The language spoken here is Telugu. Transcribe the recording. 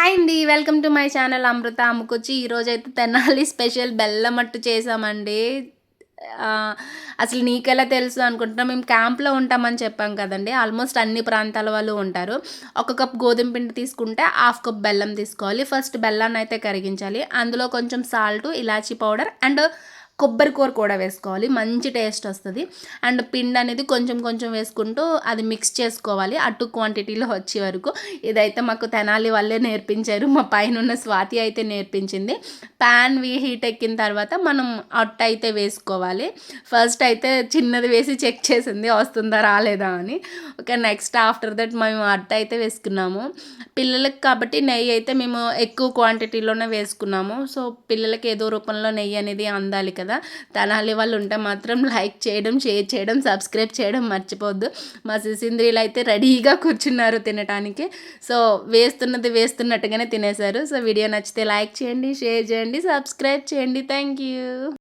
హాయ్ అండి. వెల్కమ్ టు మై ఛానల్ అమృత అమ్ముకొచ్చి. ఈరోజైతే తెనాలి స్పెషల్ బెల్లమట్టు చేశామండి. ఆహ్, అసలు నీకెలా తెలుసు అనుకుంటున్నా. మేము క్యాంప్‌లో ఉంటామని చెప్పాం కదండీ! ఆల్మోస్ట్ అన్ని ప్రాంతాల వాళ్ళు ఉంటారు. ఒక కప్ గోధుమ పిండి తీసుకుంటే, హాఫ్ కప్ బెల్లం తీసుకోవాలి. ఫస్ట్ బెల్లాన్నయితే కరిగించాలి. అందులో కొంచెం సాల్టు, ఇలాచీ పౌడర్ అండ్ కొబ్బరి కూర కూడా వేసుకోవాలి. మంచి టేస్ట్ వస్తది. అండ్ పిండనేది కొంచెం కొంచెం వేసుకుంటూ అది మిక్స్ చేసుకోవాలి. అట్టు క్వాంటిటీలో వచ్చే వరకు. ఇదైతే మాకు తెనాలి వాళ్ళే నేర్పించారు. మా పైనున్న స్వాతి అయితే నేర్పించింది. పాన్ హీట్ ఎక్కిన తర్వాత మనం అట్టయితే వేసుకోవాలి. ఫస్ట్ అయితే చిన్నది వేసి చెక్ చేసింది వస్తుందా రాలేదా అని. ఓకే. నెక్స్ట్ ఆఫ్టర్ దట్ మేము అట్టయితే వేసుకున్నాము. పిల్లలకి కాబట్టి నెయ్యి అయితే మేము ఎక్కువ క్వాంటిటీలోనే వేసుకున్నాము. సో, పిల్లలకి ఏదో రూపంలో నెయ్యి అనేది అందాలి కదా! తెనాలి వాళ్ళు ఉంటే మాత్రం లైక్ చేయడం, షేర్ చేయడం, సబ్స్క్రైబ్ చేయడం మర్చిపోవద్దు. మా సిసింద్రీలు అయితే రెడీగా కూర్చున్నారు తినటానికి. సో, వేస్తున్నది వేస్తున్నట్టుగానే తినేశారు. సో, వీడియో నచ్చితే లైక్ చేయండి, షేర్ చేయండి, సబ్స్క్రైబ్ చేయండి. Thank you.